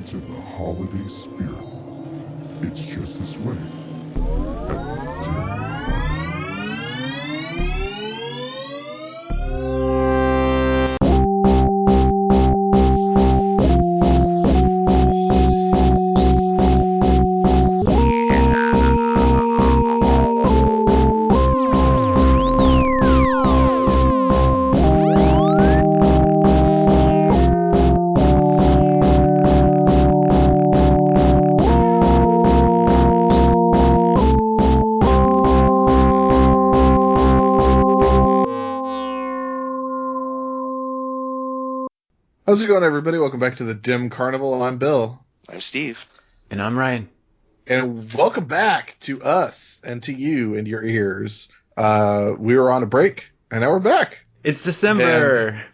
into the holiday spirit. It's just this way at the Dim Carnival. How's it going, everybody? Welcome back to the Dim Carnival. I'm Bill. I'm Steve. And I'm Ryan. And welcome back to us and to you and your ears. We were on a break, and now we're back. It's December.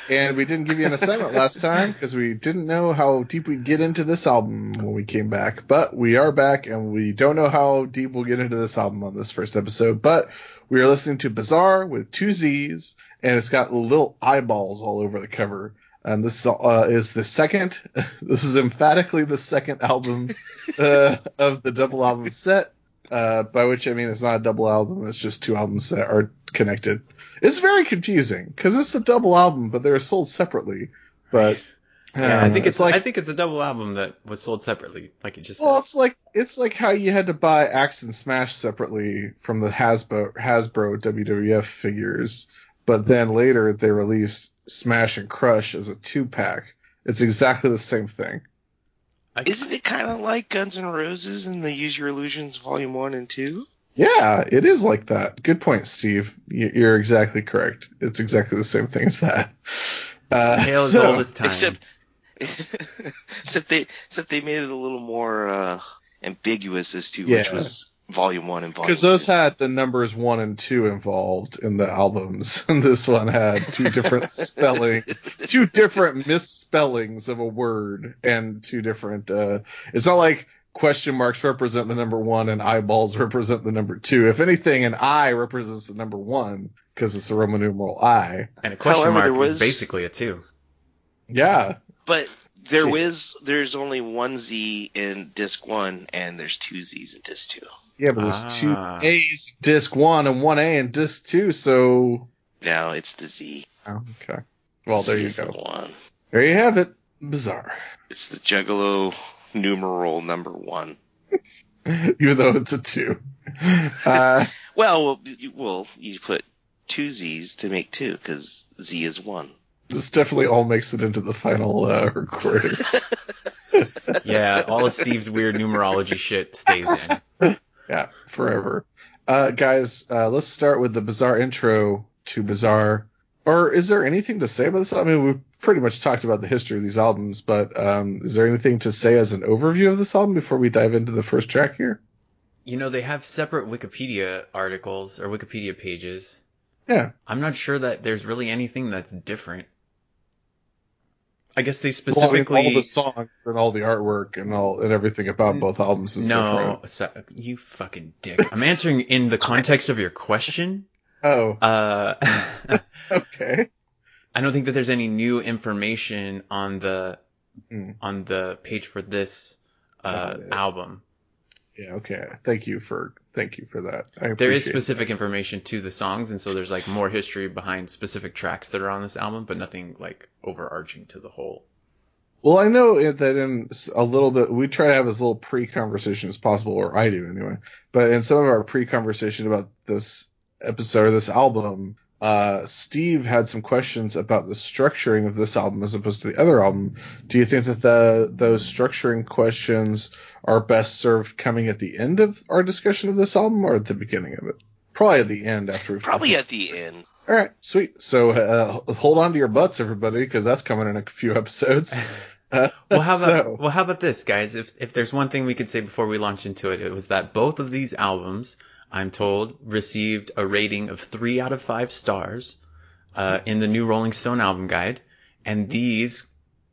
And we didn't give you an assignment last time because we didn't know how deep we'd get into this album when we came back. But we are back, and we don't know how deep we'll get into this album on this first episode. But we are listening to Bizzar with 2 Z's, and it's got little eyeballs all over the cover. And this is the second. This is emphatically the second album of the double album set. By which I mean it's not a double album. It's just 2 albums that are connected. It's very confusing because it's a double album, but they're sold separately. But yeah, I think it's a double album that was sold separately, like you just said. Well, it's like how you had to buy Axe and Smash separately from the Hasbro WWF figures, but then later they released Smash and Crush as a 2-pack. It's exactly the same thing. Isn't it kind of like Guns N' Roses and the Use Your Illusions Volume 1 and 2? Yeah, it is like that. Good point, Steve. You're exactly correct. It's exactly the same thing as that. Tale as old as time. Except they made it a little more ambiguous as to which was Volume 1 and Volume 2. Because those had the numbers 1 and 2 involved in the albums, and this one had 2 different two different misspellings of a word, and 2 different. It's not like question marks represent the number 1 and eyeballs represent the number 2. If anything, an I represents the number 1 because it's a Roman numeral I. And a question mark is basically a 2. Yeah, but there's only 1 Z in disc 1, and there's 2 Z's in disc 2. Yeah, but there's 2 A's in disc 1 and 1 A in disc 2, so... No, it's the Z. Oh, okay. Well, there you go. The 1. There you have it. Bizzar. It's the Juggalo numeral number 1. Even though it's a 2. Well, you put 2 Z's to make 2, because Z is 1. This definitely all makes it into the final recording. Yeah, all of Steve's weird numerology shit stays in. Yeah, forever. Guys, let's start with the Bizzar intro to Bizzar. Or is there anything to say about this? I mean, we've pretty much talked about the history of these albums, but is there anything to say as an overview of this album before we dive into the first track here? You know, they have separate Wikipedia articles or Wikipedia pages. Yeah. I'm not sure that there's really anything that's different. I guess they specifically... all the songs and all the artwork and everything about both albums is different. No, you fucking dick. I'm answering in the context of your question. Oh. Okay. I don't think that there's any new information on the page for this album. Yeah, okay. Thank you for that. There is specific information to the songs, and so there's like more history behind specific tracks that are on this album, but nothing like overarching to the whole. Well, I know that in a little bit, we try to have as little pre-conversation as possible, or I do anyway. But in some of our pre-conversation about this episode or this album, Steve had some questions about the structuring of this album as opposed to the other album. Do you think that those structuring questions are best served coming at the end of our discussion of this album or at the beginning of it? Probably at the end after we've... Probably at the end. All right, sweet. So hold on to your butts, everybody, because that's coming in a few episodes. Well, how about this, guys? If there's one thing we could say before we launch into it, it was that both of these albums, I'm told, received a rating of 3 out of 5 stars in the new Rolling Stone album guide, and these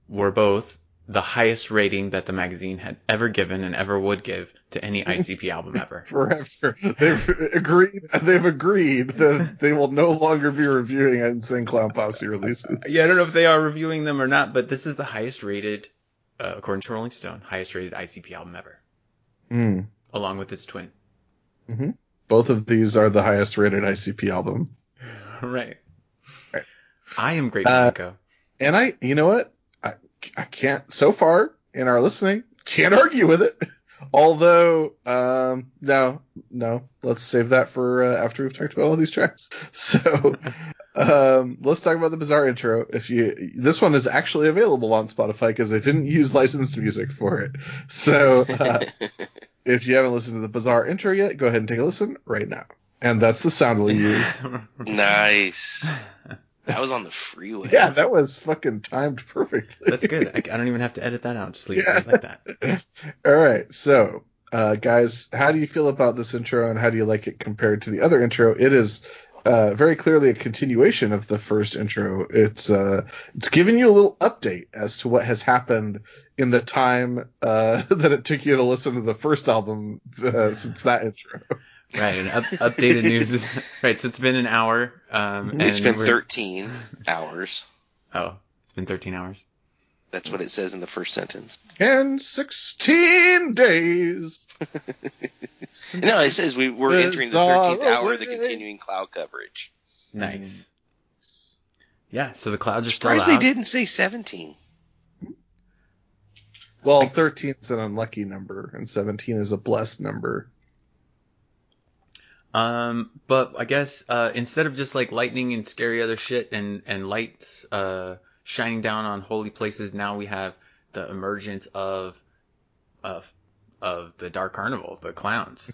were both the highest rating that the magazine had ever given and ever would give to any ICP album ever. Forever. They've agreed that they will no longer be reviewing Insane Clown Posse releases. Yeah, I don't know if they are reviewing them or not, but this is the highest rated according to Rolling Stone, highest rated ICP album ever. Along with its twin. Mm-hmm. Both of these are the highest rated ICP album. Right. I am Great Monaco. And you know what? I can't, so far in our listening, can't argue with it. Although, no, let's save that for after we've talked about all these tracks. So, let's talk about the Bizaar intro. This one is actually available on Spotify because they didn't use licensed music for it. So, if you haven't listened to the Bizaar intro yet, go ahead and take a listen right now. And that's the sound we'll use. Nice. That was on the freeway. Yeah, that was fucking timed perfectly. That's good. I don't even have to edit that out. Just leave it like that. All right. So, guys, how do you feel about this intro and how do you like it compared to the other intro? It is very clearly a continuation of the first intro. It's giving you a little update as to what has happened in the time that it took you to listen to the first album since that intro. Right, and updated news. Right, so it's been an hour. It's been 13 hours. Oh, it's been 13 hours? That's what it says in the first sentence. And 16 days. No, it says we're entering the 13th hour of the continuing cloud coverage. Nice. Yeah, so the clouds are still Surprised out. they didn't say 17. Well, 13 is an unlucky number, and 17 is a blessed number. But I guess instead of just like lightning and scary other shit and lights shining down on holy places, now we have the emergence of the Dark Carnival, the clowns.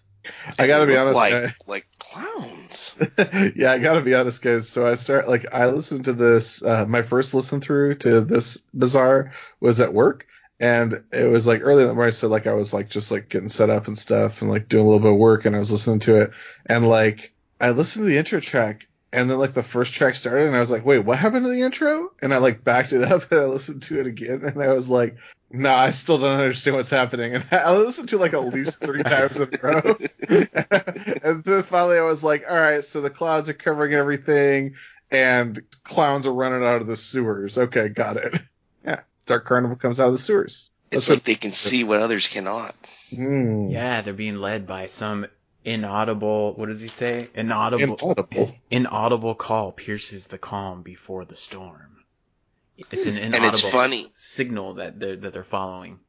I gotta be honest, like clowns. Yeah, I gotta be honest, guys. So I listened to this. My first listen through to this Bizaar was at work. And it was like early in the morning, so like I was like just like getting set up and stuff and like doing a little bit of work, and I was listening to it, and like I listened to the intro track, and then like the first track started, and I was like, wait, what happened to the intro? And I like backed it up and I listened to it again, and I was like, no, I still don't understand what's happening. And I listened to it like at least 3 times in a row, and then finally I was like, all right, so the clouds are covering everything, and clowns are running out of the sewers. Okay, got it. Yeah. Dark Carnival comes out of the sewers. It's like they can see what others cannot. Yeah, they're being led by some inaudible, what does he say? Inaudible call pierces the calm before the storm. It's an inaudible and it's funny. Signal that they're following.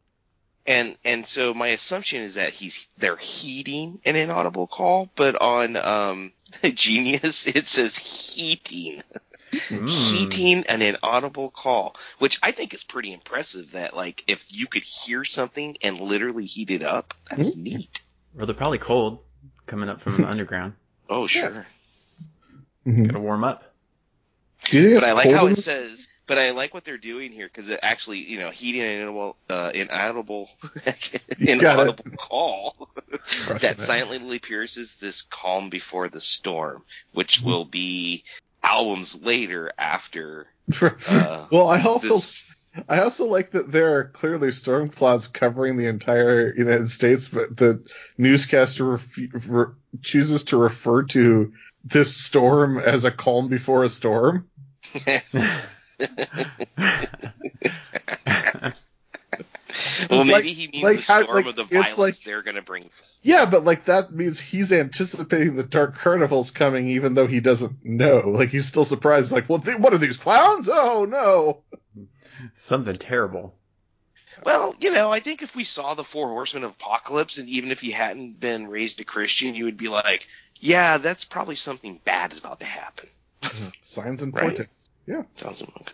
And so my assumption is that they're heeding an inaudible call, but on Genius it says heating. Heating an inaudible call, which I think is pretty impressive. That like if you could hear something and literally heat it up, that's neat. Well, they're probably cold coming up from the underground. Oh, sure. Yeah. Gotta warm up. But I like how it says. But I like what they're doing here because it actually, heating an inaudible call that silently pierces this calm before the storm, which will be albums later after. Well, I also like that there are clearly storm clouds covering the entire United States, but the newscaster chooses to refer to this storm as a calm before a storm. Well, maybe he means the storm of the violence they're going to bring. Yeah, but like that means he's anticipating the Dark Carnival's coming, even though he doesn't know. Like he's still surprised. Like, what are these clowns? Oh no, something terrible. Well, I think if we saw the 4 Horsemen of Apocalypse, and even if you hadn't been raised a Christian, you would be like, yeah, that's probably something bad is about to happen. Signs and portents. Right? Yeah. Sounds like.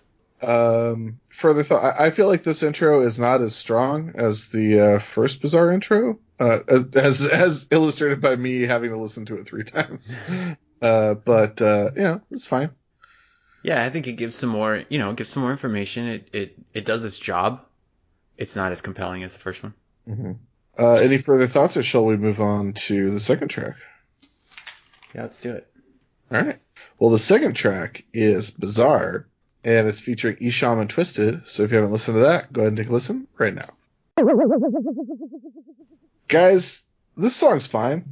Further thought, I feel like this intro is not as strong as the first Bizaar intro, as illustrated by me having to listen to it 3 times. But it's fine. Yeah, I think it gives some more, information. It does its job. It's not as compelling as the first one. Mm-hmm. Any further thoughts, or shall we move on to the second track? Yeah, let's do it. All right. Well, the second track is Bizzar, and it's featuring Isham and Twisted. So if you haven't listened to that, go ahead and take a listen right now. Guys, this song's fine.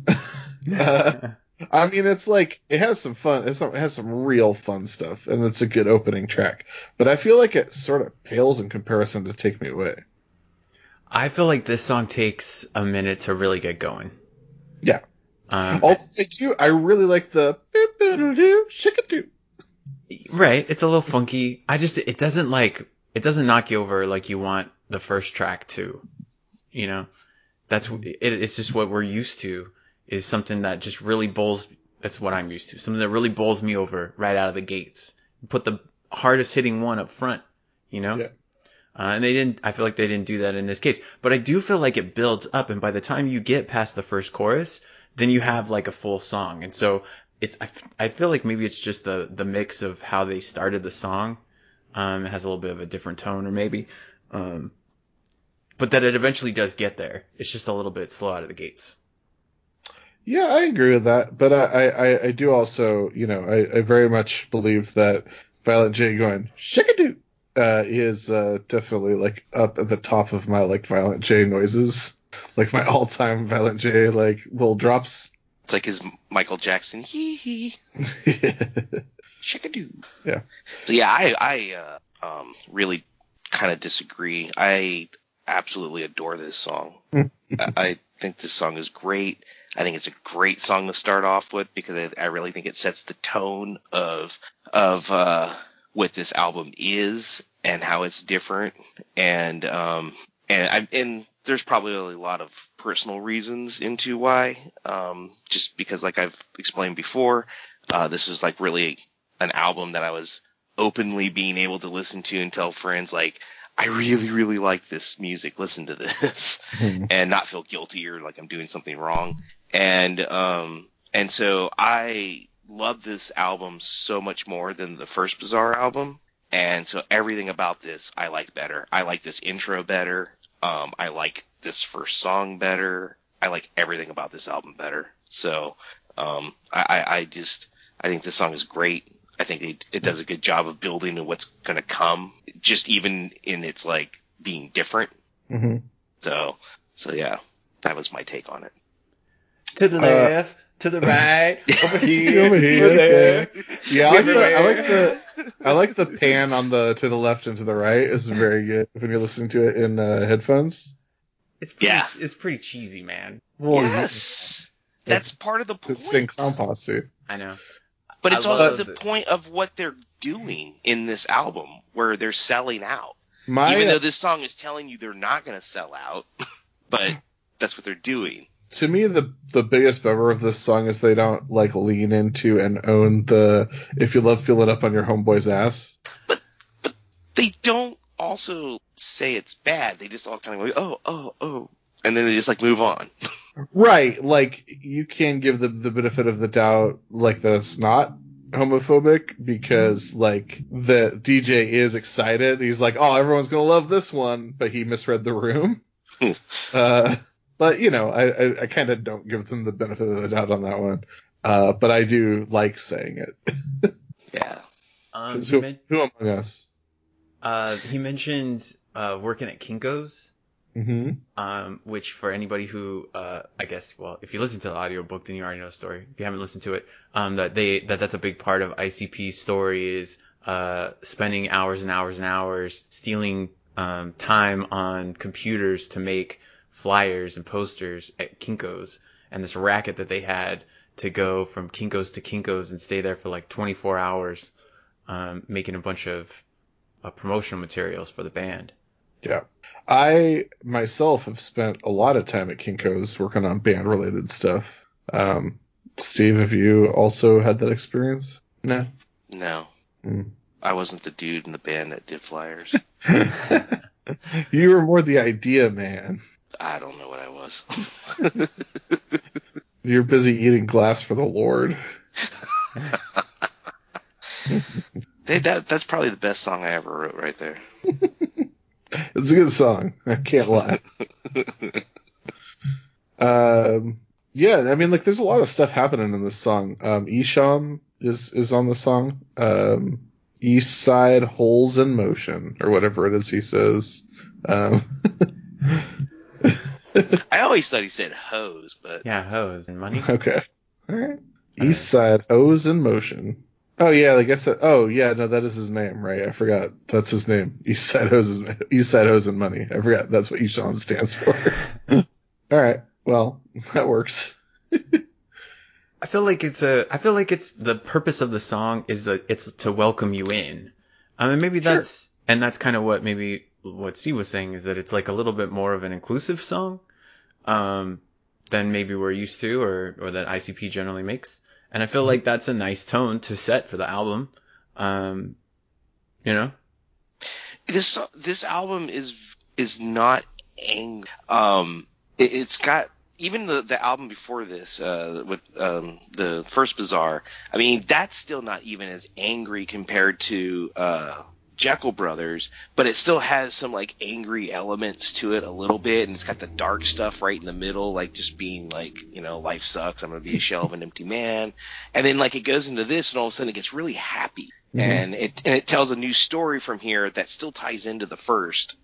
I mean, it's like, it has some fun. It has some real fun stuff, and it's a good opening track. But I feel like it sort of pales in comparison to Take Me Away. I feel like this song takes a minute to really get going. Yeah. Also, I really like the shikadoo. Right, it's a little funky. It doesn't knock you over like you want the first track to. You know, it's just what we're used to, is something that just really that's what I'm used to. Something that really bowls me over right out of the gates. Put the hardest hitting one up front, you know? Yeah. And I feel like they didn't do that in this case. But I do feel like it builds up, and by the time you get past the first chorus, then you have like a full song. And so I feel like maybe it's just the mix of how they started the song. It has a little bit of a different tone, or maybe. But that it eventually does get there. It's just a little bit slow out of the gates. Yeah, I agree with that. But I do also, I very much believe that Violent J going shikadoo is definitely like up at the top of my like Violent J noises, like my all-time Violent J like little drops. It's like his Michael Jackson hee hee shikadoo. Yeah. So yeah, I really kind of disagree. I absolutely adore this song. I think this song is great. I think it's a great song to start off with because I really think it sets the tone of what this album is and how it's different. And there's probably a lot of personal reasons into why. Just because, like I've explained before, this is like really an album that I was openly being able to listen to and tell friends like, I really, really like this music. Listen to this, and not feel guilty or like I'm doing something wrong. And so I love this album so much more than the first Bizzar album. And so everything about this I like better. I like this intro better. I like this first song better. I like everything about this album better. So I think this song is great. I think it does a good job of building to what's going to come, just even in its like being different. Mm-hmm. So yeah, that was my take on it. To the left, to the right, over here, over here, there. Yeah, I like the pan on the to the left and to the right. It's very good when you're listening to it in headphones. It's pretty cheesy, man. Well, yes, that's part of the point. It's Insane Clown Posse. I know. But it's also the point of what they're doing in this album, where they're selling out. Even though this song is telling you they're not going to sell out, but that's what they're doing. To me, the biggest bummer of this song is they don't like lean into and own the "If you love feeling up on your homeboy's ass." But they don't also say it's bad. They just all kind of go, oh, and then they just like move on. Right, like you can give the benefit of the doubt, like that it's not homophobic because like the DJ is excited. He's like, oh, everyone's gonna love this one, but he misread the room. But I kind of don't give them the benefit of the doubt on that one. But I do like saying it. Yeah. Who among us? He mentions working at Kinko's. Mm-hmm. Which for anybody who, I guess, well, if you listen to the audiobook, then you already know the story. If you haven't listened to it, that's a big part of ICP's story is, spending hours and hours and hours stealing, time on computers to make flyers and posters at Kinko's, and this racket that they had to go from Kinko's to Kinko's and stay there for like 24 hours, making a bunch of promotional materials for the band. Yeah. I myself have spent a lot of time at Kinko's working on band-related stuff. Steve, have you also had that experience? No? No. I wasn't the dude in the band that did flyers. You were more the idea man. I don't know what I was. You're busy eating glass for the Lord. That's probably the best song I ever wrote right there. It's a good song. I can't lie. Yeah, I mean, like, there's a lot of stuff happening in this song. Isham is on the song. East Side Holes in Motion, or whatever it is he says. I always thought he said hose, but... Yeah, hose and money. Okay. All right. East Side Hose in Motion. Oh yeah, I guess that. Oh yeah, no, that is his name, right? I forgot. That's his name. East Side Hose and Money. I forgot. That's what East Side stands for. All right. Well, that works. I feel like it's the purpose of the song it's to welcome you in. I mean, maybe that's kind of what Steve was saying, is that it's like a little bit more of an inclusive song, than maybe we're used to, or that ICP generally makes. And I feel like that's a nice tone to set for the album. You know? This album is not angry. It's got, even the album before this, with the first Bizzar, I mean, that's still not even as angry compared to Jekyll Brothers, but it still has some like angry elements to it a little bit, and it's got the dark stuff right in the middle, like just being like, life sucks, I'm gonna be a shell of an empty man, and then like it goes into this, and all of a sudden it gets really happy, and it tells a new story from here that still ties into the first,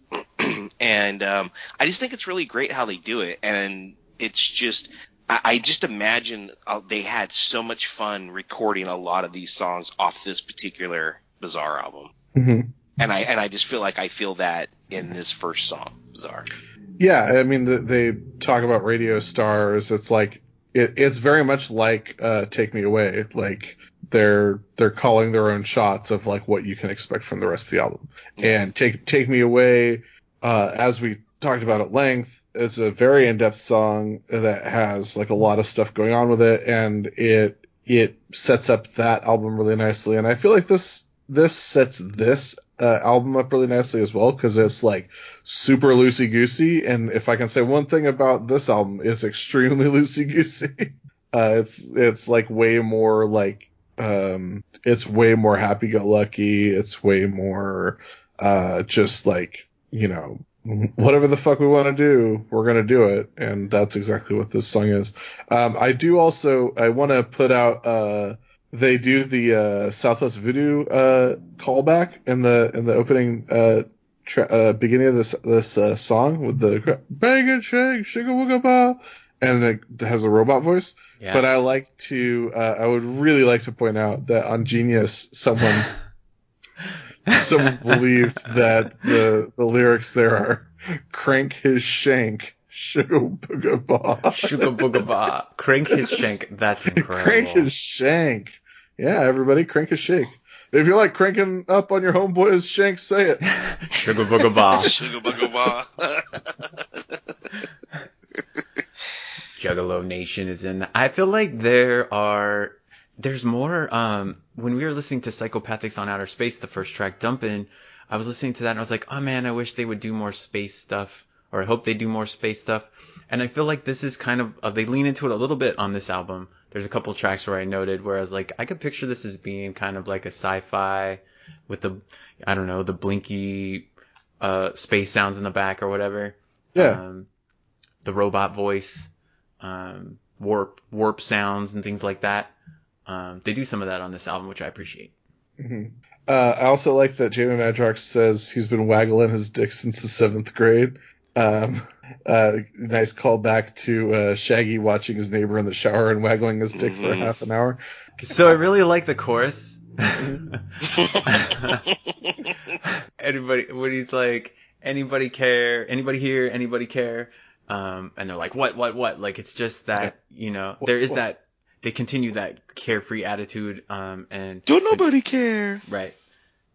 and I just think it's really great how they do it, and it's just, I just imagine they had so much fun recording a lot of these songs off this particular Bizzar album. Mm-hmm. And I just feel like I feel that in this first song, Bizzar. Yeah, I mean, they talk about radio stars. It's like it's very much like Take Me Away. Like they're calling their own shots of like what you can expect from the rest of the album. Yeah. And Take Me Away, as we talked about at length, it's a very in-depth song that has like a lot of stuff going on with it, and it sets up that album really nicely. And I feel like this sets this album up really nicely as well, because it's like super loosey-goosey, and if I can say one thing about this album, it's extremely loosey-goosey. It's like way more like it's way more happy-go-lucky. It's way more just like, whatever the fuck we want to do, we're gonna do it, and that's exactly what this song is. I want to put out they do the Southwest Voodoo callback in the opening beginning of this song with the bang and shake, shigga wugga ba, and it has a robot voice. Yeah. But I would really like to point out that on Genius, someone believed that the lyrics there are crank his shank, shugga booga ba. Shugga booga ba. Crank his shank. That's incredible. Crank his shank. Yeah, everybody, crank his shank. If you like cranking up on your homeboy's shank, say it. Shugga booga ba. Shugga booga ba. Juggalo Nation is in. I feel like there's more. When we were listening to Psychopathics on Outer Space, the first track, Dumpin', I was listening to that and I was like, oh man, I wish they would do more space stuff, or I hope they do more space stuff. And I feel like this is kind of they lean into it a little bit on this album. There's a couple tracks where I noted where I was like, I could picture this as being kind of like a sci-fi with the blinky space sounds in the back or whatever. Yeah. The robot voice, warp sounds and things like that. They do some of that on this album, which I appreciate. Mm-hmm. I also like that Jamie Madrox says he's been waggling his dick since the 7th grade. Nice callback to Shaggy watching his neighbor in the shower and waggling his dick for half an hour. So I really like the chorus. When he's like, anybody care? Anybody here? Anybody care? And they're like, what? Like, it's just that, there is that, they continue that carefree attitude, and don't nobody care. Right.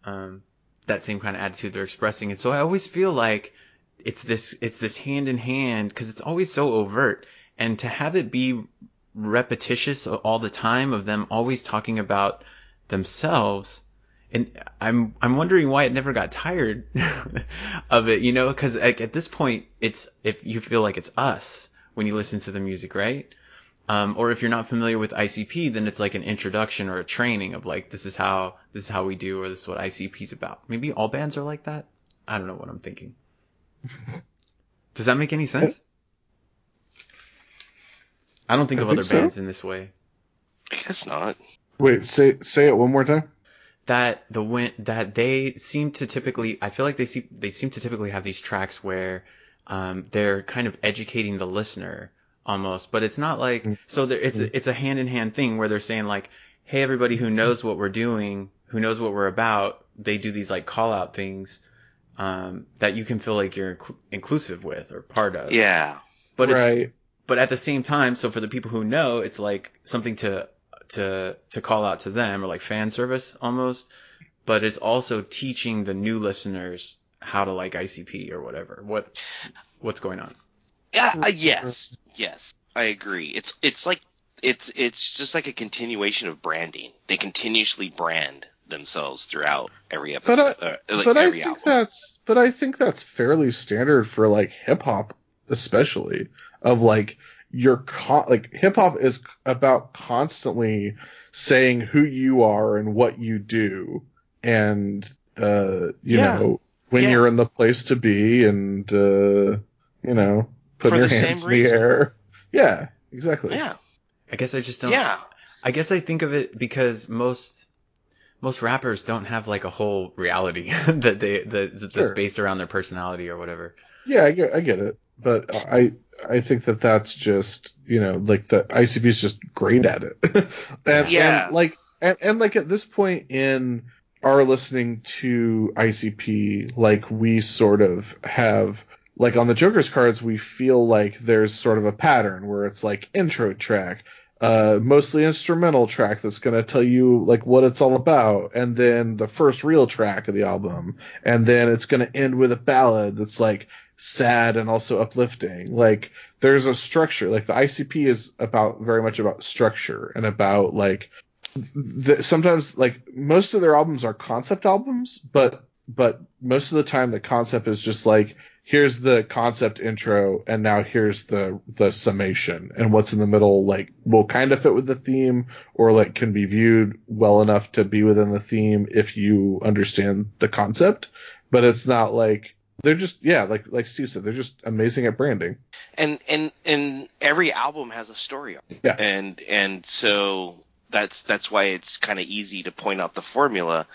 That same kind of attitude they're expressing. And so I always feel like it's this hand in hand, because it's always so overt, and to have it be repetitious all the time of them always talking about themselves. And I'm wondering why it never got tired of it, because at this point if you feel like it's us when you listen to the music, right? Or if you're not familiar with ICP, then it's like an introduction or a training of like, this is how we do, or this is what ICP is about. Maybe all bands are like that. I don't know what I'm thinking. Does that make any sense? I don't think of other bands in this way. I guess not. Wait, say it one more time. That they seem to typically, I feel like they seem to typically have these tracks where they're kind of educating the listener almost, but it's not like, so it's a hand in hand thing where they're saying like, hey, everybody who knows what we're doing, who knows what we're about, they do these like call out things that you can feel like you're inclusive with or part of. Yeah. But right. But at the same time, so for the people who know, it's like something to call out to them, or like fan service almost. But it's also teaching the new listeners how to like ICP or whatever. What's going on? Yeah. Yes. I agree. It's like it's just like a continuation of branding. They continuously brand themselves throughout every episode. But I think that's fairly standard for like hip hop, especially. Of like like hip hop is about constantly saying who you are and what you do, and you know, when you're in the place to be, and you know, putting your hands in the air. Yeah, exactly. Yeah. I guess I just don't. Yeah. I guess I think of it because most rappers don't have like a whole reality that's based around their personality or whatever. Yeah, I get it, but I think that's just, you know, like the ICP is just great at it. and like at this point in our listening to ICP, like we sort of have, like on the Joker's cards, we feel like there's sort of a pattern where it's like intro track, mostly instrumental track that's going to tell you like what it's all about, and then the first real track of the album, and then it's going to end with a ballad that's like sad and also uplifting. Like there's a structure. Like the ICP is very much about structure and about like sometimes like most of their albums are concept albums, but most of the time the concept is just like, here's the concept intro and now here's the summation, and what's in the middle like will kind of fit with the theme or like can be viewed well enough to be within the theme if you understand the concept. But it's not like they're just, like Steve said, they're just amazing at branding. And every album has a story. Yeah. And so that's why it's kind of easy to point out the formula,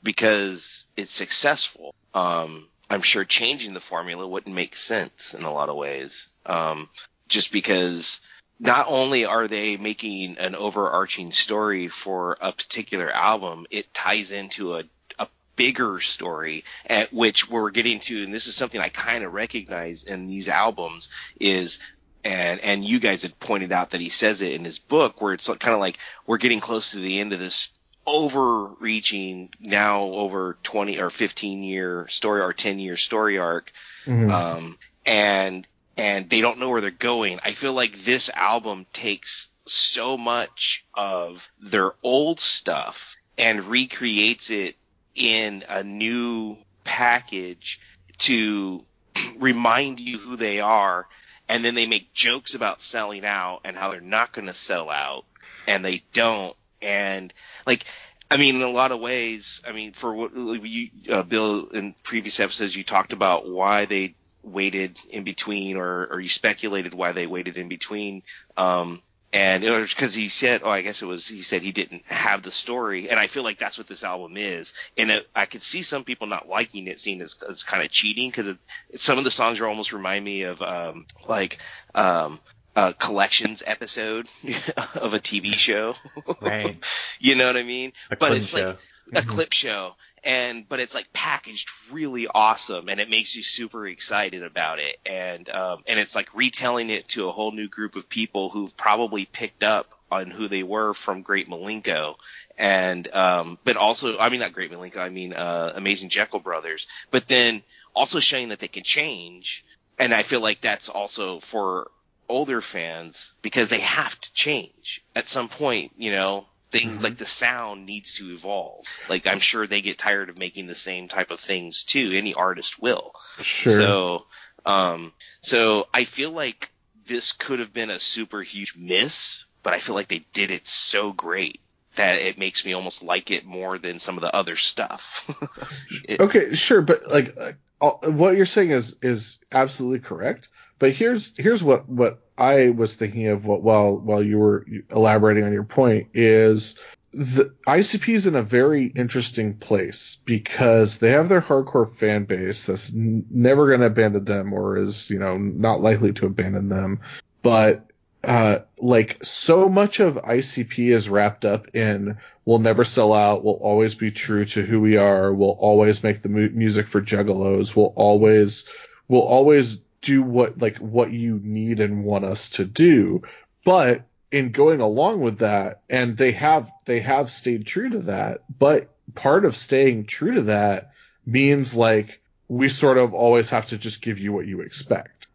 because it's successful. I'm sure changing the formula wouldn't make sense in a lot of ways. Just because not only are they making an overarching story for a particular album, it ties into a bigger story at which we're getting to, and this is something I kind of recognize in these albums is, and you guys had pointed out that he says it in his book, where it's kind of like we're getting close to the end of this overreaching, now over 20 or 15 year story or 10 year story arc. Mm-hmm. And they don't know where they're going. I feel like this album takes so much of their old stuff and recreates it in a new package to remind you who they are, and then they make jokes about selling out and how they're not going to sell out, and they don't. And like, I mean, in a lot of ways, I mean, for what you, Bill, in previous episodes, you talked about why they waited in between, or you speculated why they waited in between. And it was because he said, he said he didn't have the story. And I feel like that's what this album is. And I could see some people not liking it, seeing it as kind of cheating, because some of the songs almost remind me of a collections episode of a TV show. Right. You know what I mean? But it's show. like a clip show. But it's like packaged really awesome, and it makes you super excited about it. And it's like retelling it to a whole new group of people who've probably picked up on who they were from Great Milenko. And, but also, I mean, not Great Milenko, I mean, Amazing Jekyll Brothers, but then also showing that they can change. And I feel like that's also for older fans, because they have to change at some point, you know. Like the sound needs to evolve. Like I'm sure they get tired of making the same type of things too. Any artist will. Sure. So I feel like this could have been a super huge miss, but I feel like they did it so great that it makes me almost like it more than some of the other stuff. Okay, sure, but like what you're saying is absolutely correct. But here's what I was thinking of while you were elaborating on your point is the ICP is in a very interesting place because they have their hardcore fan base that's never going to abandon them, or is, you know, not likely to abandon them. But like so much of ICP is wrapped up in we'll never sell out, we'll always be true to who we are, we'll always make the music for juggalos, we'll always do what you need and want us to do. But in going along with that, and they have stayed true to that, but part of staying true to that means like we sort of always have to just give you what you expect.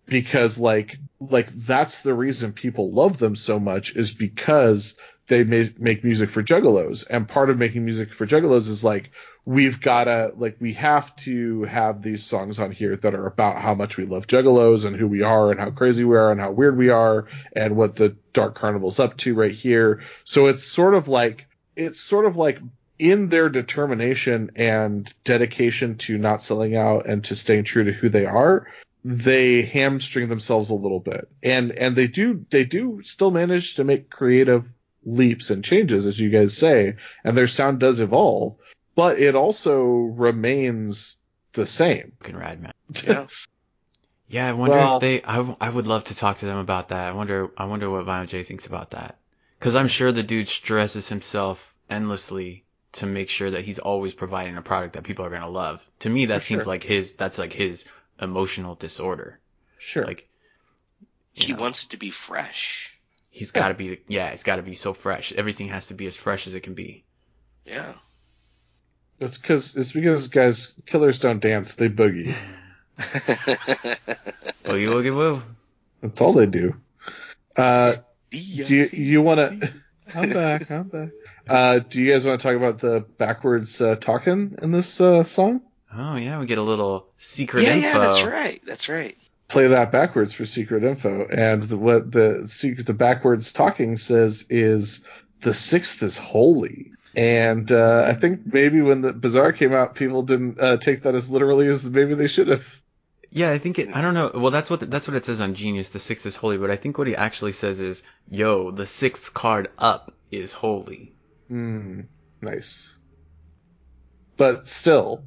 Because like that's the reason people love them so much, is because they make music for juggalos. And part of making music for juggalos is like, we have to have these songs on here that are about how much we love juggalos and who we are and how crazy we are and how weird we are and what the Dark Carnival's up to right here. So it's sort of like in their determination and dedication to not selling out and to staying true to who they are, they hamstring themselves a little bit. And they do still manage to make creative leaps and changes, as you guys say, and their sound does evolve, but it also remains the same. Fucking rad, man. Yeah. Yeah, I wonder if I would love to talk to them about that. I wonder what Violent J thinks about that. Because I'm sure the dude stresses himself endlessly to make sure that he's always providing a product that people are going to love. To me, that seems like his emotional disorder. Sure. Like, he wants it to be fresh. He's got to be, it's got to be so fresh. Everything has to be as fresh as it can be. Yeah. It's because guys, killers don't dance, they boogie. Boogie woogie woo. That's all they do. You want to? I'm back. Do you guys want to talk about the backwards talking in this song? Oh yeah, we get a little secret info. Yeah, that's right. Play that backwards for secret info. And what the backwards talking says is the sixth is holy. And I think maybe when the Bizzar came out, people didn't take that as literally as maybe they should have. Yeah, I think I don't know. Well, that's what it says on Genius. The sixth is holy, but I think what he actually says is, "Yo, the sixth card up is holy." Nice. But still,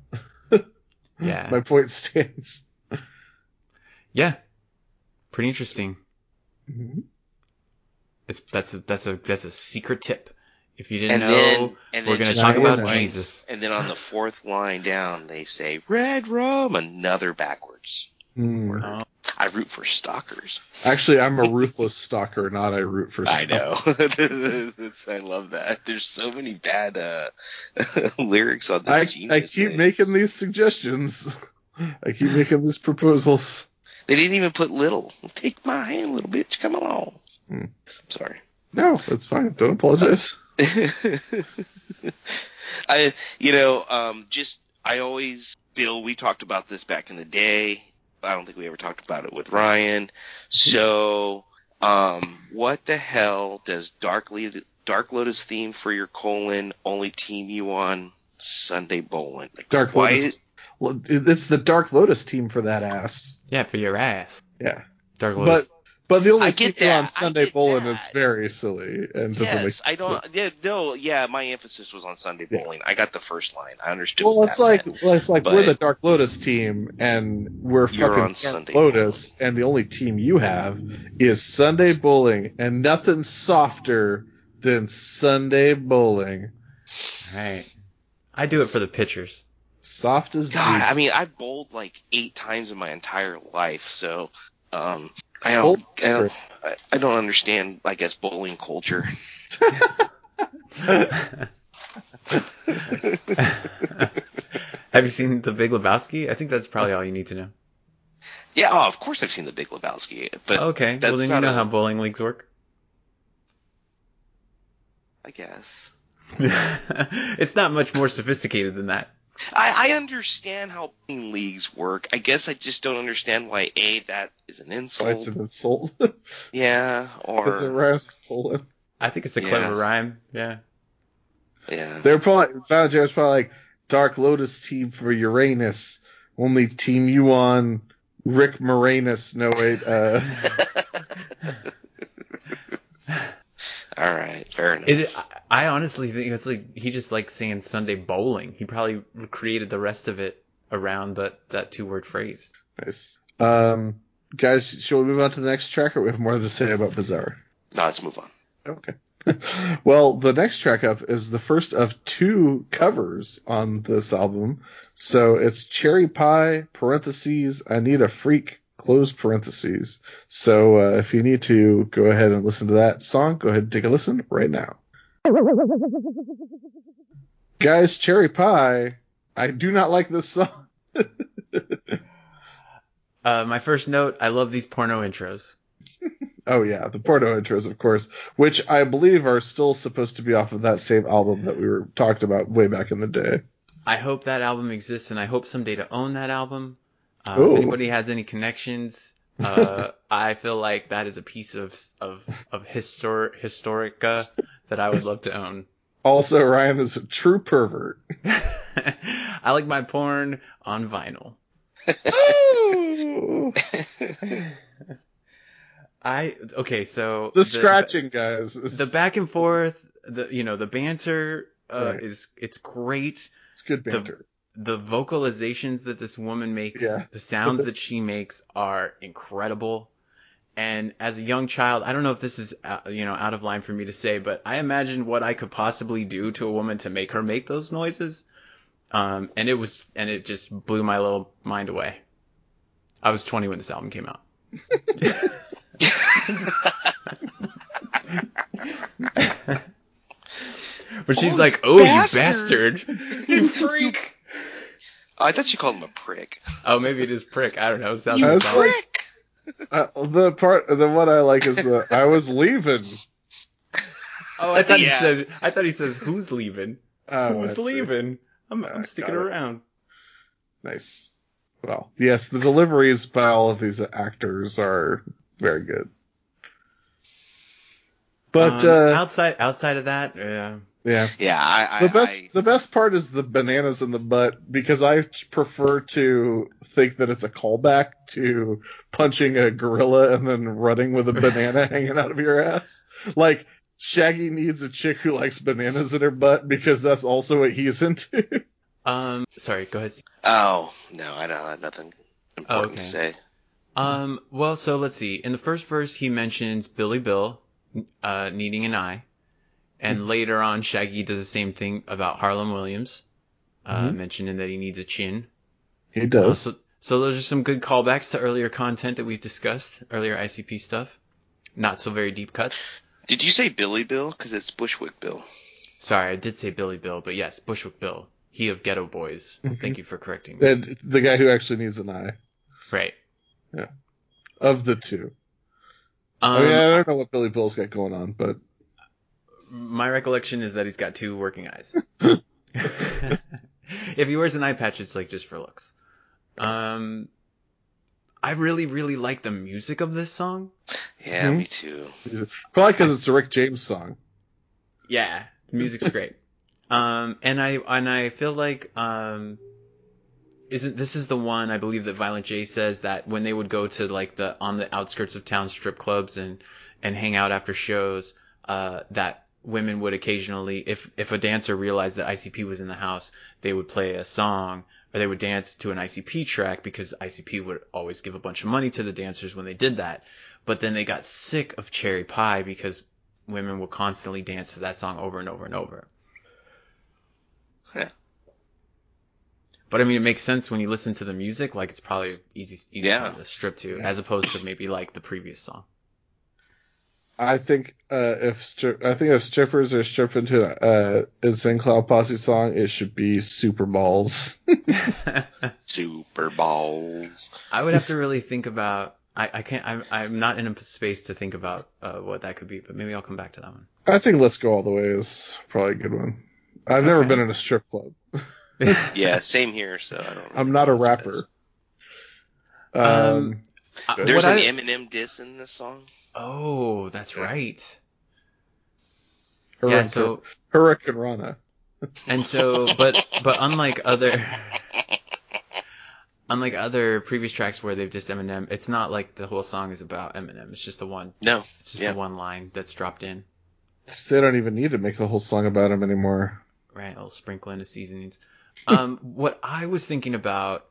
yeah, my point stands. Yeah, pretty interesting. Mm-hmm. That's a secret tip. If you didn't know, we're going to talk about Jesus. And then on the fourth line down, they say, "Red rum," another backwards. I root for stalkers. Actually, I'm a ruthless stalker, not I root for stalkers. I know. I love that. There's so many bad lyrics on this Genius I keep making these suggestions. I keep making these proposals. They didn't even put little. Take my hand, little bitch. Come along. I'm sorry. No, that's fine. Don't apologize. Bill, we talked about this back in the day. I don't think we ever talked about it with Ryan. So, what the hell does Dark Lotus theme for your colon only team you on Sunday bowling? Like, Dark Lotus. It's the Dark Lotus team for that ass. Yeah, for your ass. Yeah. Dark Lotus. But the only team on Sunday bowling is very silly and doesn't make sense. I don't. My emphasis was on Sunday bowling. I got the first line. I understood. Well, it's like we're the Dark Lotus team, and we're fucking Dark Lotus, and the only team you have is Sunday bowling, and nothing's softer than Sunday bowling. Right. I do it for the pitchers. Soft as God. beef. I mean, I've bowled like 8 times in my entire life, so. I don't understand, I guess, bowling culture. Have you seen The Big Lebowski? I think that's probably all you need to know. Yeah, of course I've seen The Big Lebowski. But okay, well then you know how bowling leagues work? I guess. It's not much more sophisticated than that. I understand how bowling leagues work. I guess I just don't understand why that is an insult. Why it's an insult? Yeah, or... It's a rhymes bowling. I think it's a clever rhyme, yeah. Yeah. They're probably, Valentine probably like, Dark Lotus team for Uranus. Only team you on Rick Moranis. No, wait, All right, fair enough. I honestly think it's like he just likes saying Sunday bowling. He probably created the rest of it around that 2-word phrase. Nice. Guys, shall we move on to the next track, or we have more to say about Bizzar? No, let's move on. Okay. Well, the next track up is the first of 2 covers on this album. So it's Cherry Pie, parentheses, I Need a Freak, close parentheses. So if you need to go ahead and listen to that song, go ahead and take a listen right now. Guys, Cherry Pie, I do not like this song. My first note, I love these porno intros. Oh yeah, the porno intros, of course, which I believe are still supposed to be off of that same album that we were talked about way back in the day. I hope that album exists, and I hope someday to own that album. If anybody has any connections, I feel like that is a piece of historica that I would love to own. Also, Ryan is a true pervert. I like my porn on vinyl. So the scratching, guys. The back and forth, the banter right. It's great. It's good banter. The vocalizations that this woman makes, the sounds that she makes are incredible. And as a young child, I don't know if this is out of line for me to say, but I imagined what I could possibly do to a woman to make her make those noises. And it just blew my little mind away. I was 20 when this album came out. But she's like, "Oh, you bastard, you freak!" I thought you called him a prick. Oh, maybe it is prick. I don't know. It sounds you like prick. The one I like is I was leaving. Oh, I thought he says, "Who's leaving? Who's leaving? I'm sticking around." Nice. Well, yes, the deliveries by all of these actors are very good. But outside of that, yeah. The best part is the bananas in the butt, because I prefer to think that it's a callback to punching a gorilla and then running with a banana hanging out of your ass. Like, Shaggy needs a chick who likes bananas in her butt because that's also what he's into. Sorry, go ahead. Oh, no, I don't have nothing important to say. Well, so let's see. In the first verse, he mentions Billy Bill needing an eye. And later on, Shaggy does the same thing about Harlan Williams, mentioning that he needs a chin. He does. So those are some good callbacks to earlier content that we've discussed, earlier ICP stuff. Not so very deep cuts. Did you say Billy Bill? Because it's Bushwick Bill. Sorry, I did say Billy Bill, but yes, Bushwick Bill. He of Ghetto Boys. Thank you for correcting me. The guy who actually needs an eye. Right. Yeah. Of the two. I don't know what Billy Bill's got going on, but... My recollection is that he's got 2 working eyes. If he wears an eye patch, it's like just for looks. I really, really like the music of this song. Yeah, me too. Probably because it's a Rick James song. Yeah, the music's great. And I feel like this is the one I believe that Violent J says that when they would go to like on the outskirts of town strip clubs and hang out after shows, that women would occasionally, if a dancer realized that ICP was in the house, they would play a song or they would dance to an ICP track because ICP would always give a bunch of money to the dancers when they did that. But then they got sick of Cherry Pie because women would constantly dance to that song over and over and over. Yeah. But I mean, it makes sense when you listen to the music. Like, it's probably easy song to strip to, as opposed to maybe like the previous song. I think if strippers are stripping to Insane Clown Posse song, it should be Super Balls. Super Balls. I would have to really think about. I can't. I'm not in a space to think about what that could be. But maybe I'll come back to that one. I think Let's Go All the Way is probably a good one. I've never been in a strip club. Yeah, same here. So I don't. Really I'm not a rapper. There's an Eminem diss in this song. Oh, that's right. Hurricane Rana. And so, but unlike other previous tracks where they've dissed Eminem, it's not like the whole song is about Eminem. It's just the one. No, it's just the one line that's dropped in. They don't even need to make the whole song about him anymore. Right, a little sprinkle into seasonings. What I was thinking about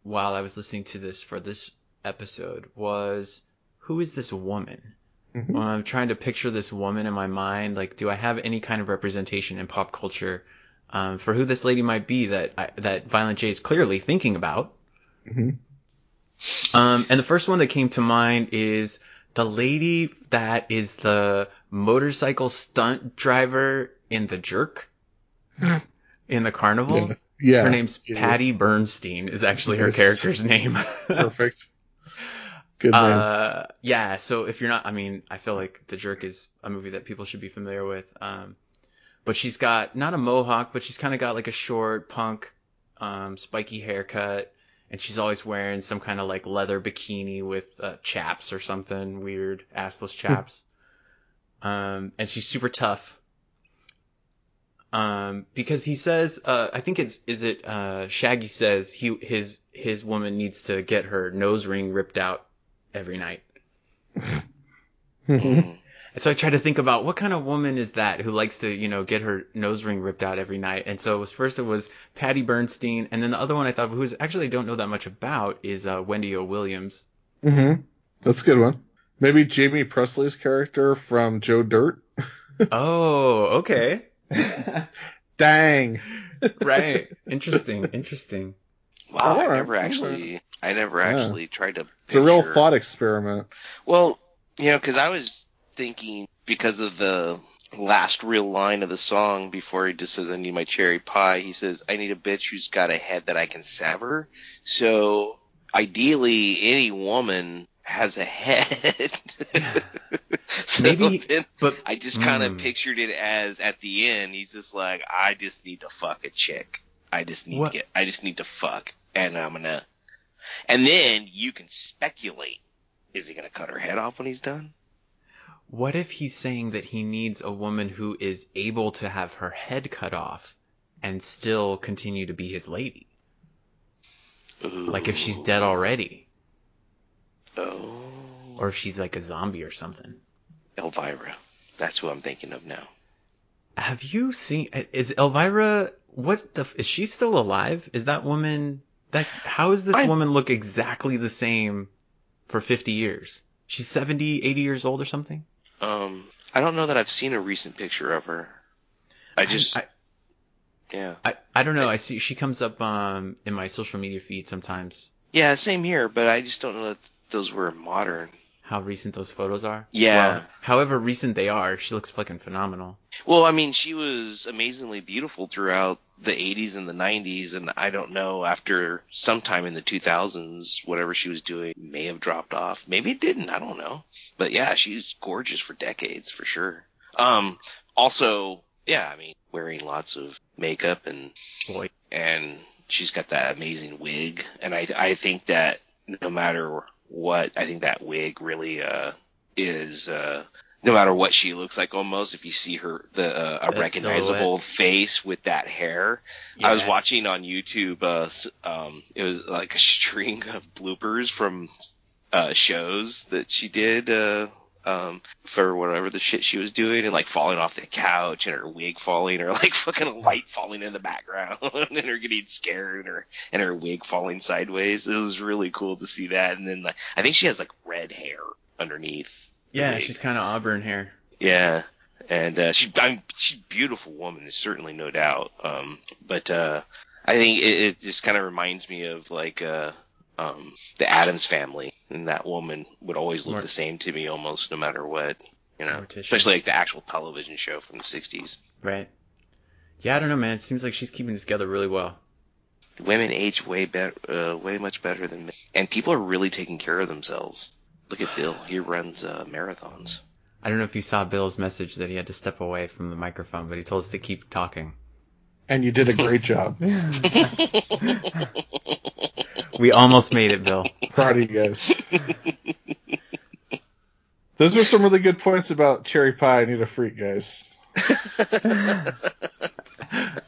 while I was listening to this for this episode was, who is this woman? Mm-hmm. When I'm trying to picture this woman in my mind, like, do I have any kind of representation in pop culture for who this lady might be that Violent J is clearly thinking about? Mm-hmm. And the first one that came to mind is the lady that is the motorcycle stunt driver in The Jerk in the carnival. Yeah. Her name's Patty Bernstein is actually her Yes. character's name. Perfect. Good name. Yeah, so if you're not, I mean, I feel like The Jerk is a movie that people should be familiar with. But she's got, not a mohawk, but she's kind of got like a short punk, spiky haircut. And she's always wearing some kind of like leather bikini with chaps or something weird, assless chaps. And she's super tough. Because he says, I think Shaggy says his woman needs to get her nose ring ripped out every night. And so I tried to think about what kind of woman is that who likes to, get her nose ring ripped out every night. And so it was Patty Bernstein. And then the other one I thought, who's actually I don't know that much about, is Wendy O. Williams. Mm-hmm. That's a good one. Maybe Jamie Presley's character from Joe Dirt. Oh, okay. Dang. Right. Interesting. Wow, Alright, I never actually tried to. It's a real thought experiment. Well, because I was thinking, because of the last real line of the song before he just says, "I need my cherry pie," he says, "I need a bitch who's got a head that I can sever." So ideally, any woman has a head. So maybe, but I just kind of pictured it as at the end, he's just like, "I just need to fuck a chick. I just need to fuck, and and then you can speculate: is he gonna cut her head off when he's done? What if he's saying that he needs a woman who is able to have her head cut off and still continue to be his lady? Ooh. Like if she's dead already. Oh. Or if she's like a zombie or something. Elvira. That's who I'm thinking of now. Have you seen... Is Elvira... Is she still alive? Is that woman... How does this woman look exactly the same for 50 years? She's 70, 80 years old or something? I don't know that I've seen a recent picture of her. Yeah. I don't know. I see she comes up in my social media feed sometimes. Yeah, same here, but I just don't know that those were modern. How recent those photos are? Yeah. Well, however recent they are, she looks fucking phenomenal. Well, I mean, she was amazingly beautiful throughout the 80s and the 90s, and I don't know, after sometime in the 2000s, whatever she was doing may have dropped off. Maybe it didn't, I don't know. But yeah, she's gorgeous for decades, for sure. Also, yeah, I mean, wearing lots of makeup and she's got that amazing wig, and I think that no matter what, I think that wig really is no matter what she looks like, almost, if you see her a recognizable face with that hair. Yeah. I was watching on YouTube it was like a string of bloopers from shows that she did for whatever the shit she was doing, and like falling off the couch and her wig falling, or like fucking a light falling in the background and her getting scared, and her wig falling sideways. It was really cool to see that. And then I think she has like red hair underneath. Yeah, she's kind of auburn hair. Yeah, and she's a beautiful woman. There's certainly no doubt. But I think it just kind of reminds me of like the Addams Family, and that woman would always look the same to me, almost no matter what, especially like the actual television show from the 60s. Right. Yeah, I don't know, man. It seems like she's keeping it together really well. Women age way much better than men, and people are really taking care of themselves. Look at Bill. He runs marathons. I don't know if you saw Bill's message that he had to step away from the microphone, but he told us to keep talking. And you did a great job. We almost made it, Bill. Proud of you guys. Those are some really good points about cherry pie. I need a freak, guys.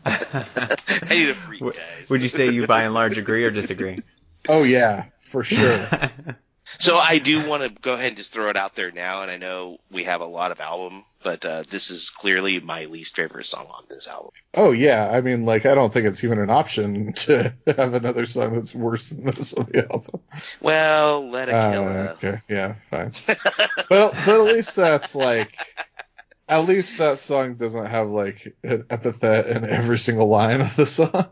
I need a freak, guys. Would you say you by and large agree or disagree? Oh, yeah, for sure. So I do want to go ahead and just throw it out there now, and I know we have a lot of album But this is clearly my least favorite song on this album. Oh, yeah. I mean, like, I don't think it's even an option to have another song that's worse than this on the album. Well, Let It Kill Her. Okay, yeah, fine. but at least that's like, at least that song doesn't have like an epithet in every single line of the song.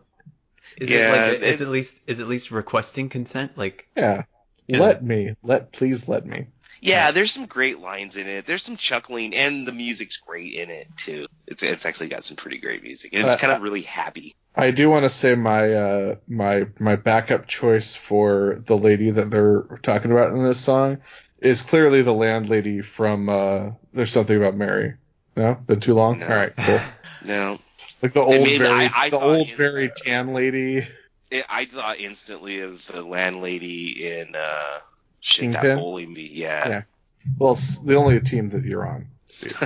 Is it at least requesting consent? Like, yeah, please let me. Yeah, there's some great lines in it. There's some chuckling, and the music's great in it too. It's actually got some pretty great music, and it's kind of really happy. I do want to say my backup choice for the lady that they're talking about in this song is clearly the landlady from There's Something About Mary. No, been too long. No. All right, cool. No, like the old very tan lady. I thought instantly of the landlady in Kingpin? that bowling bee. Yeah. Well, it's the only team that you're on, Steve.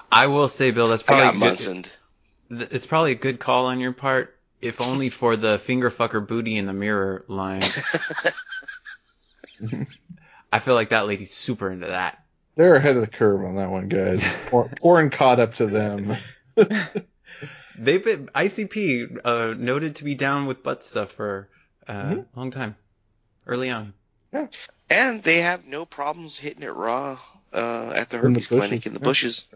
I will say, Bill, that's probably Munsoned. It's probably a good call on your part, if only for the finger fucker booty in the mirror line. I feel like that lady's super into that. They're ahead of the curve on that one, guys. Porn caught up to them. They've been ICP noted to be down with butt stuff for a long time, early on. Yeah. And they have no problems hitting it raw at the herpes clinic in the bushes.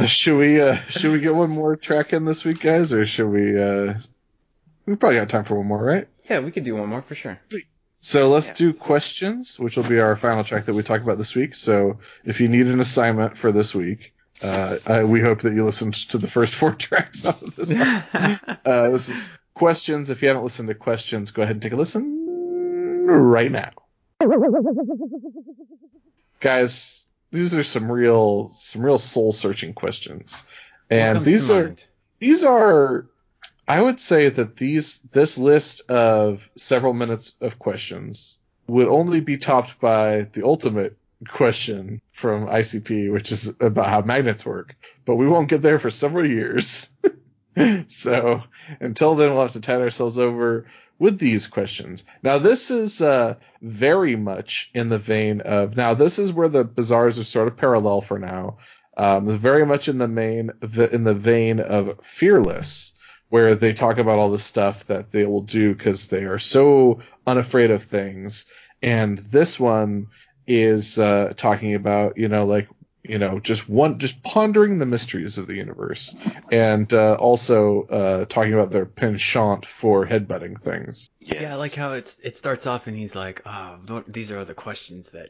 Should we get one more track in this week, guys, or should we? We probably got time for one more, right? Yeah, we could do one more for sure. So let's do questions, which will be our final track that we talk about this week. So if you need an assignment for this week, we hope that you listened to the first 4 tracks out of this. This is questions. If you haven't listened to questions, go ahead and take a listen right now. Guys, these are some real soul searching questions. And these are I would say that this list of several minutes of questions would only be topped by the ultimate question from ICP, which is about how magnets work. But we won't get there for several years. So until then, we'll have to tide ourselves over with these questions. Now, this is very much in the vein of... Now, this is where the Bizaars are sort of parallel for now. Very much in the vein of Fearless, where they talk about all the stuff that they will do because they are so unafraid of things. And this one is talking about, just pondering the mysteries of the universe, and also talking about their penchant for headbutting things. Yes. Yeah, I like how it starts off and he's like, these are the questions that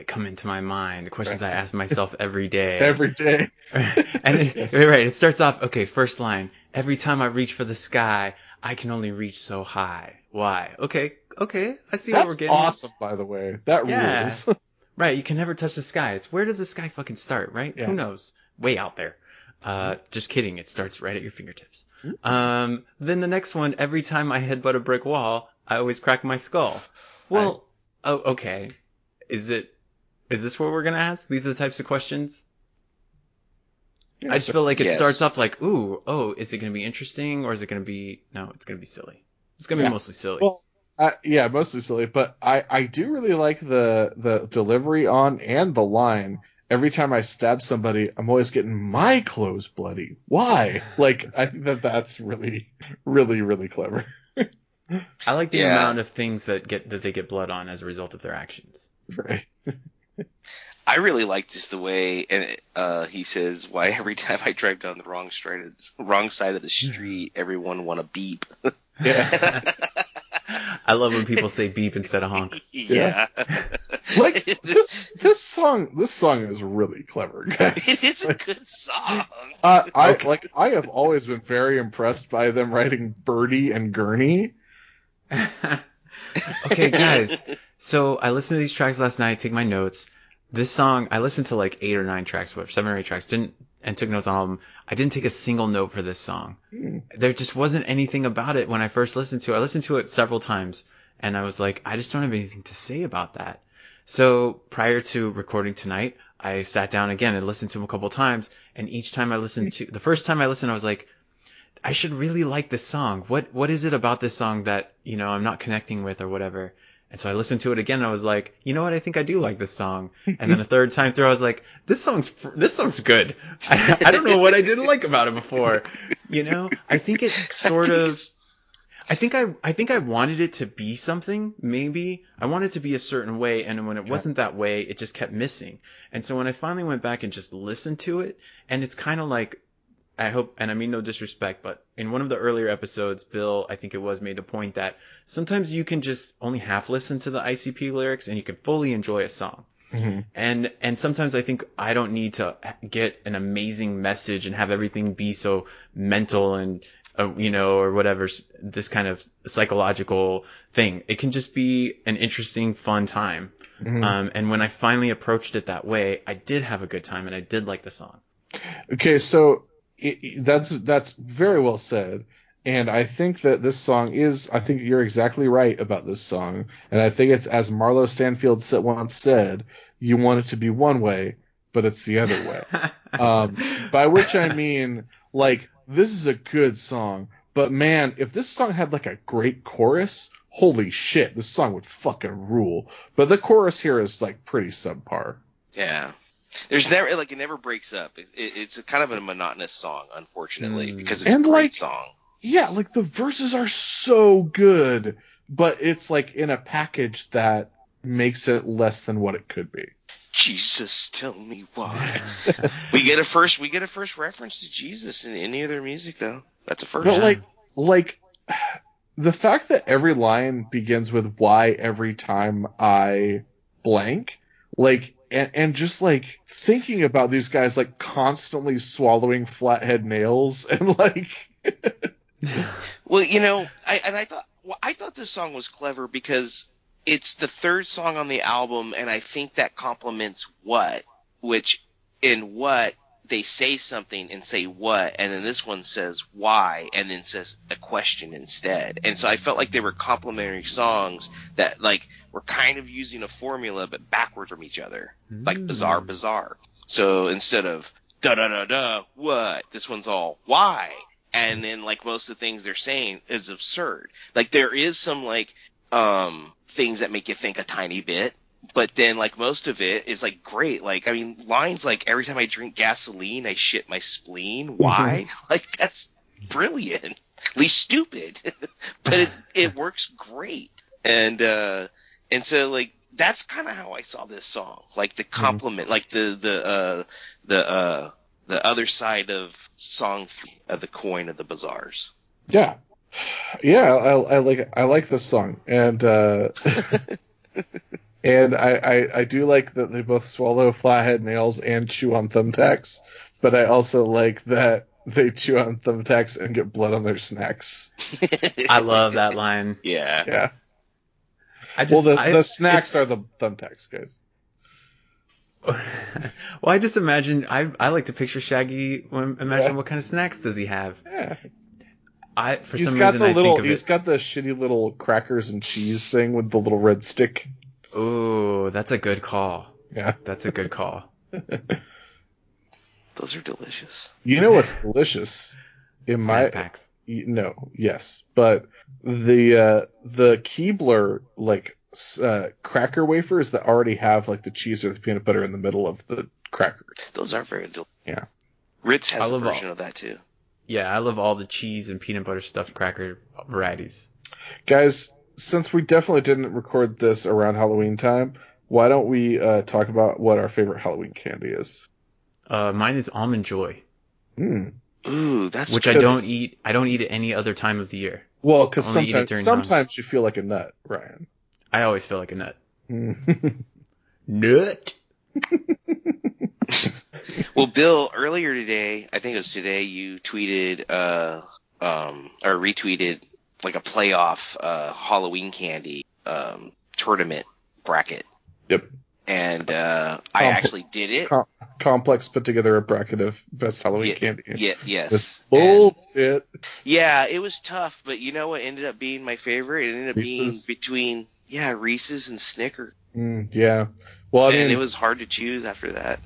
come into my mind, the questions I ask myself every day. Every day. And it starts off, okay, first line, every time I reach for the sky, I can only reach so high. Why? Okay, I see what we're getting. That's awesome, by the way. That rules. Right, you can never touch the sky. It's where does the sky fucking start, right? Yeah. Who knows? Way out there. Just kidding. It starts right at your fingertips. Then the next one, every time I headbutt a brick wall, I always crack my skull. Well, okay. Is this what we're going to ask? These are the types of questions? Yeah, I just feel like it starts off like, is it going to be interesting, or is it going to be... No, it's going to be silly. It's going to be mostly silly. Well, mostly silly, but I do really like the delivery on and the line. Every time I stab somebody, I'm always getting my clothes bloody. Why? Like, I think that's really, really, really clever. I like the amount of things that they get blood on as a result of their actions. Right. I really like just the way he says, "Why every time I drive down the wrong side of the street, everyone want to beep." Yeah. I love when people say beep instead of honk. Yeah. Like this song is really clever, guys. It is a good song. I have always been very impressed by them writing Birdie and Gurney. Okay, guys. So I listened to these tracks last night, take my notes. This song, I listened to like 8 or 9 tracks, 7 or 8 tracks, and took notes on all of them. I didn't take a single note for this song. There just wasn't anything about it when I first listened to it. I listened to it several times, and I was like, I just don't have anything to say about that. So prior to recording tonight, I sat down again and listened to them a couple times, and each time the first time I listened, I was like, I should really like this song. What is it about this song that, I'm not connecting with or whatever? And so I listened to it again and I was like, you know what? I think I do like this song. And then a third time through, I was like, this song's good. I don't know what I didn't like about it before. You know, I think it sort of, I think I wanted it to be something, maybe. I wanted it to be a certain way. And when it wasn't that way, it just kept missing. And so when I finally went back and just listened to it, and it's kind of like, I hope, and I mean no disrespect, but in one of the earlier episodes, Bill, I think it was, made the point that sometimes you can just only half listen to the ICP lyrics and you can fully enjoy a song. Mm-hmm. And sometimes I think I don't need to get an amazing message and have everything be so mental and, you know, or whatever, this kind of psychological thing. It can just be an interesting, fun time. Mm-hmm. And when I finally approached it that way, I did have a good time and I did like the song. Okay, so that's very well said, and I think that this song is. I think you're exactly right about this song, and I think it's as Marlo Stanfield once said, "You want it to be one way, but it's the other way." By which I mean, like, this is a good song, but man, if this song had like a great chorus, holy shit, this song would fucking rule. But the chorus here is like pretty subpar. Yeah. There's never, like, it never breaks up. It's a kind of a monotonous song, unfortunately, because it's a great song. Yeah, like, the verses are so good, but it's, like, in a package that makes it less than what it could be. Jesus, tell me why. we get a first reference to Jesus in any of their music, though. That's a first. But, like, the fact that every line begins with why every time I blank, like, and just, like, thinking about these guys, like, constantly swallowing flathead nails and, like... Well, you know, I thought this song was clever because it's the third song on the album, and I think that complements What, which in What, they say something and say what, and then this one says why, and then says a question instead. And so I felt like they were complementary songs that, like, were kind of using a formula but backwards from each other, like Bizzar, Bizzar. So instead of da da da da what, this one's all why, and then, like, most of the things they're saying is absurd. Like, there is some, like, things that make you think a tiny bit. But then, like, most of it is, like, great. Like, I mean, lines like, every time I drink gasoline, I shit my spleen. Why? Like, that's brilliant. At least stupid. But it works great. And so, like, that's kind of how I saw this song. Like, the compliment, like, the other side of song of the coin of the Bizzars. Yeah. Yeah, I like this song. And, and I do like that they both swallow flathead nails and chew on thumbtacks, but I also like that they chew on thumbtacks and get blood on their snacks. I love that line. Yeah. Yeah. The snacks are the thumbtacks, guys. Well, I just imagine, I like to picture Shaggy, imagine what kind of snacks does he have? Yeah. He's got the shitty little crackers and cheese thing with the little red stick. Ooh, that's a good call. Yeah. That's a good call. Those are delicious. You know what's delicious? Snack packs. No, yes. But the Keebler, like, cracker wafers that already have, like, the cheese or the peanut butter in the middle of the cracker. Those are very delicious. Yeah. Ritz has a version of that, too. Yeah, I love all the cheese and peanut butter stuffed cracker varieties. Guys, since we definitely didn't record this around Halloween time, why don't we talk about what our favorite Halloween candy is? Mine is Almond Joy. Ooh, that's which good. I don't eat at any other time of the year. Well, because sometimes you feel like a nut, Ryan. I always feel like a nut. Nut. Well, Bill, earlier today, I think it was today, you tweeted or retweeted, like, a playoff Halloween candy tournament bracket. Yep. And I actually did it. Complex put together a bracket of best Halloween candy. Yes. Bullshit. Yeah, it was tough, but you know what ended up being my favorite? It ended up Reese's. being between Reese's and Snickers. Yeah. Well, I mean, it was hard to choose after that.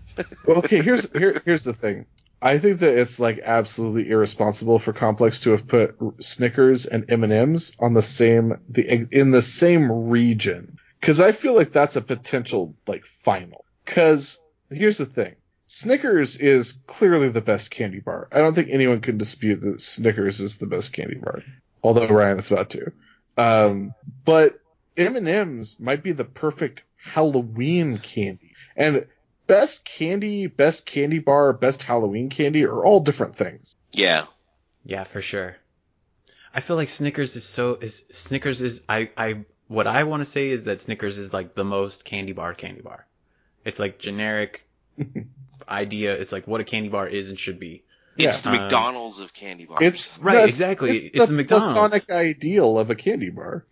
Okay, here's the thing. I think that it's like absolutely irresponsible for Complex to have put Snickers and M&Ms on in the same region, because I feel like that's a potential like final. Because here's the thing, Snickers is clearly the best candy bar. I don't think anyone can dispute that Snickers is the best candy bar, although Ryan is about to. But M&Ms might be the perfect Halloween candy, and best candy bar, best Halloween candy are all different things. Yeah. Yeah, for sure. I feel like Snickers what I want to say is that Snickers is like the most candy bar. It's like generic idea. It's like what a candy bar is and should be. It's the McDonald's of candy bars. Exactly. It's the McDonald's. Platonic ideal of a candy bar.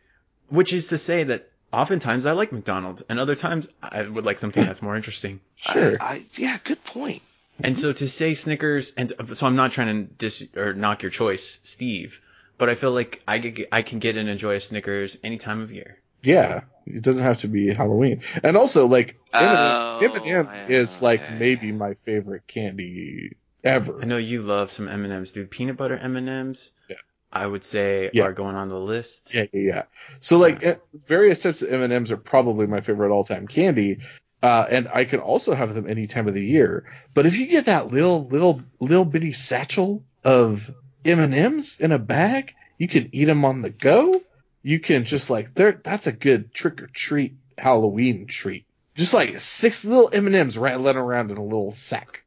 Which is to say that oftentimes I like McDonald's, and other times I would like something that's more interesting. Sure. Yeah, good point. And so to say Snickers, and so I'm not trying to knock your choice, Steve, but I feel like I can get and enjoy a Snickers any time of year. Yeah, it doesn't have to be Halloween. And also, like, M&M is like maybe my favorite candy ever. I know you love some M&Ms, dude. Peanut butter M&Ms. Yeah. I would say are going on the list. Yeah. So like various types of M&Ms are probably my favorite all-time candy, and I can also have them any time of the year. But if you get that little bitty satchel of M&Ms in a bag, you can eat them on the go. You can just like that's a good trick or treat Halloween treat. Just like 6 little M&Ms rattling around in a little sack.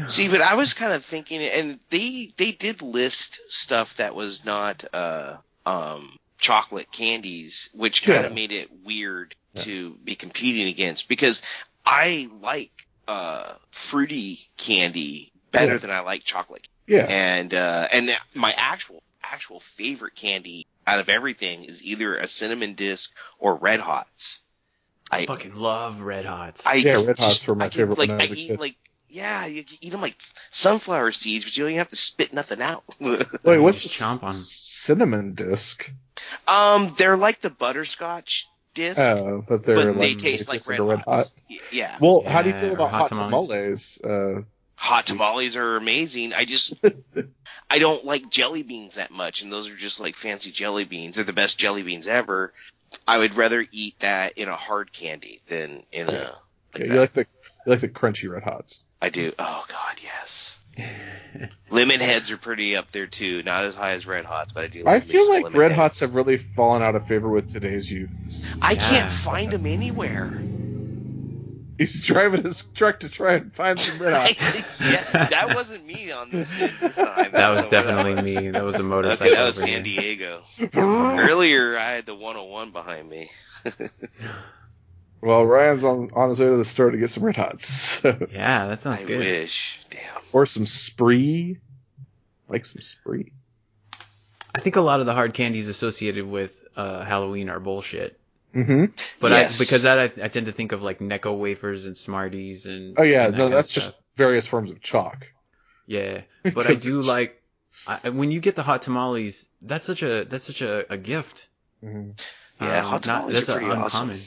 See, but I was kind of thinking, and they did list stuff that was not chocolate candies, which kind of made it weird to be competing against, because I like fruity candy better than I like chocolate. Yeah. And my actual favorite candy out of everything is either a cinnamon disc or Red Hots. I fucking love Red Hots. Red Hots were my favorite when I was a kid. You can eat them like sunflower seeds, but you don't even have to spit nothing out. Wait, what's the cinnamon disc? They're like the butterscotch disc. Oh, but they taste like Red Hots. Yeah. Well, how do you feel about hot tamales? Hot tamales are amazing. I don't like jelly beans that much, and those are just like fancy jelly beans. They're the best jelly beans ever. I would rather eat that in a hard candy than in a. You like the crunchy Red Hots. I do. Oh God, yes. Lemon Heads are pretty up there too. Not as high as Red Hots, but I do. I feel like Red Hots have really fallen out of favor with today's youth. I can't find them anywhere. He's driving his truck to try and find some Red Hots. Yeah, that wasn't me on this time. That was definitely me. That was a motorcycle. Okay, that was San Diego. Earlier, I had the 101 behind me. Well, Ryan's on his way to the store to get some Red Hots. So. Yeah, that sounds good. I wish. Damn. Or some Spree. Like some Spree. I think a lot of the hard candies associated with Halloween are bullshit. Mm-hmm. But yes. I tend to think of like Necco wafers and Smarties and. Oh yeah, no, that's just various forms of chalk. Yeah, but I do like when you get the hot tamales. That's such a gift. Mm-hmm. Yeah, hot tamales are pretty awesome.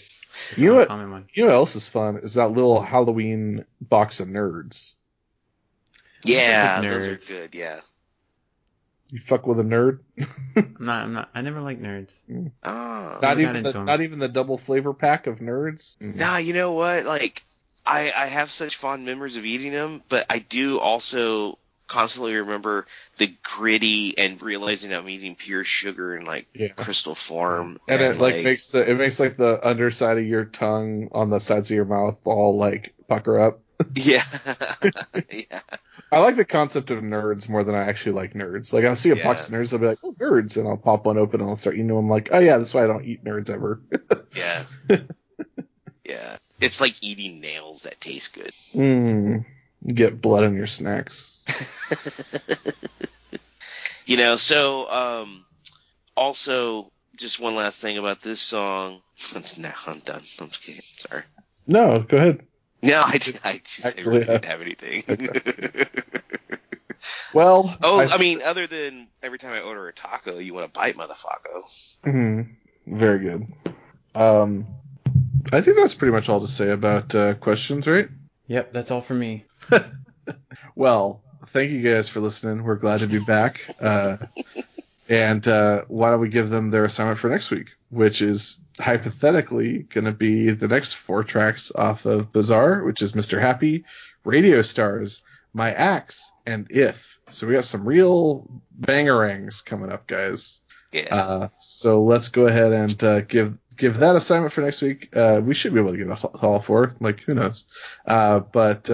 You know what else is fun is that little Halloween box of nerds. Yeah, those are good. Yeah. You fuck with a nerd? I'm not. I never liked nerds. Oh. Not even the double flavor pack of nerds? Nah, you know what? Like, I have such fond memories of eating them, but I do also constantly remember the gritty and realizing I'm eating pure sugar in crystal form. And it makes the underside of your tongue on the sides of your mouth all like pucker up. Yeah. Yeah. I like the concept of nerds more than I actually like nerds. Like, I'll see a box of nerds, I'll be like, oh, nerds, and I'll pop one open and I'll start eating them. I'm like, oh yeah, that's why I don't eat nerds ever. Yeah. Yeah. It's like eating nails that taste good. Get blood on your snacks. Also, just one last thing about this song. I'm done. I'm just kidding. Sorry. No, go ahead. No, I really didn't have anything. Okay. Well, I mean, other than every time I order a taco, you want to bite, motherfucker. Mm-hmm. Very good. I think that's pretty much all to say about questions, right? Yep, that's all for me. Well, thank you guys for listening. We're glad to be back. And why don't we give them their assignment for next week, which is hypothetically going to be the next 4 tracks off of Bizzar, which is Mr. Happy, Radio Stars, My Axe, and If. So we got some real bangerangs coming up, guys. Yeah. So let's go ahead and give that assignment for next week. We should be able to get a all 4. Like, who knows? But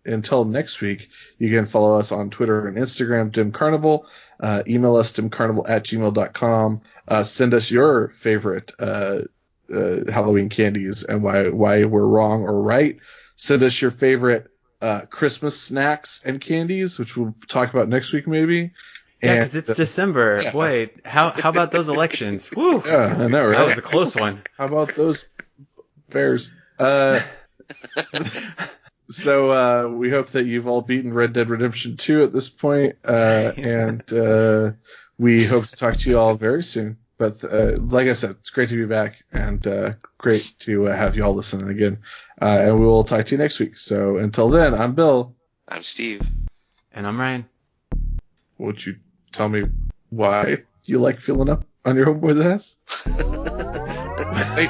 until next week, you can follow us on Twitter and Instagram, Dim Carnival. Email us, dimcarnival@gmail.com. Send us your favorite Halloween candies and why we're wrong or right. Send us your favorite Christmas snacks and candies, which we'll talk about next week maybe. Yeah, because it's December. Yeah. Boy, how about those elections? Woo! Yeah, I know, right? That was a close one. How about those Bears? So we hope that you've all beaten Red Dead Redemption 2 at this point, and we hope to talk to you all very soon. But like I said, it's great to be back, and great to have you all listening again. And we will talk to you next week. So until then, I'm Bill. I'm Steve. And I'm Ryan. Would you tell me why you like filling up on your homeboy's ass? Wait.